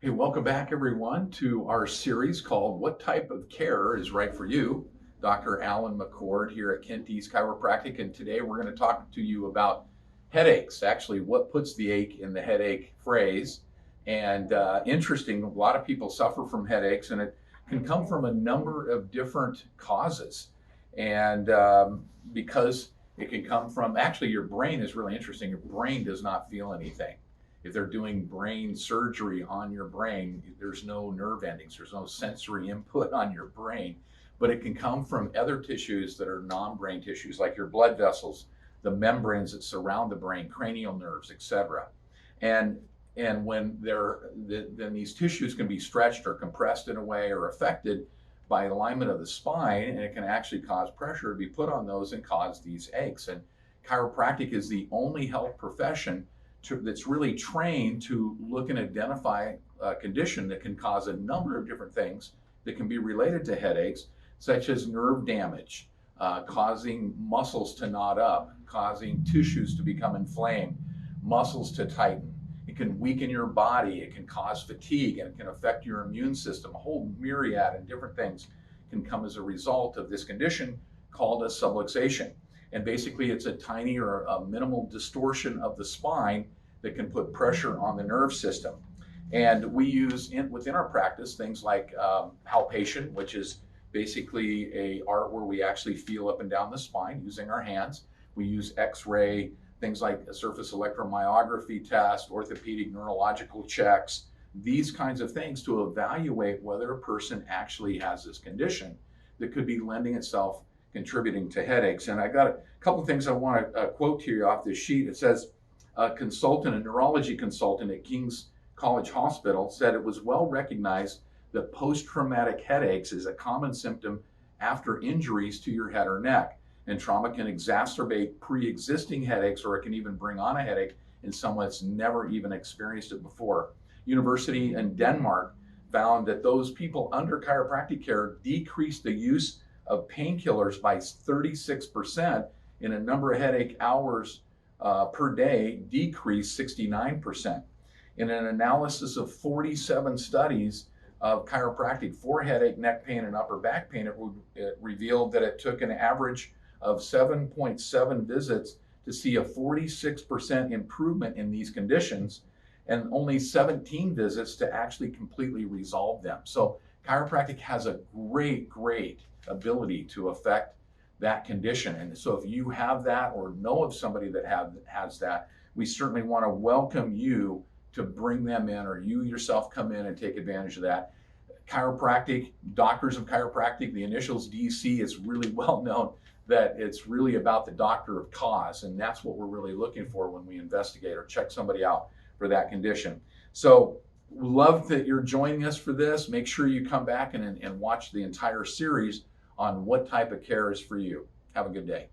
Hey, welcome back everyone to our series called What Type of Care is Right for You? Dr. Allan McCord here at Kenty's Chiropractic, and today we're going to talk to you about headaches, actually what puts the ache in the headache phrase. And interesting, a lot of people suffer from headaches and it can come from a number of different causes. And because it can come from, actually your brain is really interesting, your brain does not feel anything. If they're doing brain surgery on your brain, there's no nerve endings, there's no sensory input on your brain, but it can come from other tissues that are non-brain tissues, like your blood vessels, the membranes that surround the brain, cranial nerves, etc. And when then these tissues can be stretched or compressed in a way or affected by alignment of the spine, and it can actually cause pressure to be put on those and cause these aches. And chiropractic is the only health profession that's really trained to look and identify a condition that can cause a number of different things that can be related to headaches, such as nerve damage, causing muscles to knot up, causing tissues to become inflamed, muscles to tighten. It can weaken your body, it can cause fatigue, and it can affect your immune system. A whole myriad of different things can come as a result of this condition called a subluxation. And basically it's a tiny or a minimal distortion of the spine that can put pressure on the nerve system. And we use within our practice things like palpation, which is basically a art where we actually feel up and down the spine using our hands. We use x-ray, things like a surface electromyography test, orthopedic neurological checks, these kinds of things to evaluate whether a person actually has this condition that could be lending itself contributing to headaches. And I got a couple of things I want to quote to you off this sheet. It says, a neurology consultant at King's College Hospital said it was well recognized that post-traumatic headaches is a common symptom after injuries to your head or neck. And trauma can exacerbate pre-existing headaches, or it can even bring on a headache in someone that's never even experienced it before. University in Denmark found that those people under chiropractic care decreased the use of painkillers by 36%, in a number of headache hours per day decreased 69%. In an analysis of 47 studies of chiropractic for headache, neck pain, and upper back pain, it revealed that it took an average of 7.7 visits to see a 46% improvement in these conditions, and only 17 visits to actually completely resolve them. So chiropractic has a great ability to affect that condition. And so if you have that or know of somebody that has that, we certainly want to welcome you to bring them in, or you yourself come in and take advantage of that. Chiropractic, doctors of chiropractic, the initials DC, is really well known that it's really about the doctor of cause, and that's what we're really looking for when we investigate or check somebody out for that condition. So love that you're joining us for this. Make sure you come back and watch the entire series on what type of care is for you. Have a good day.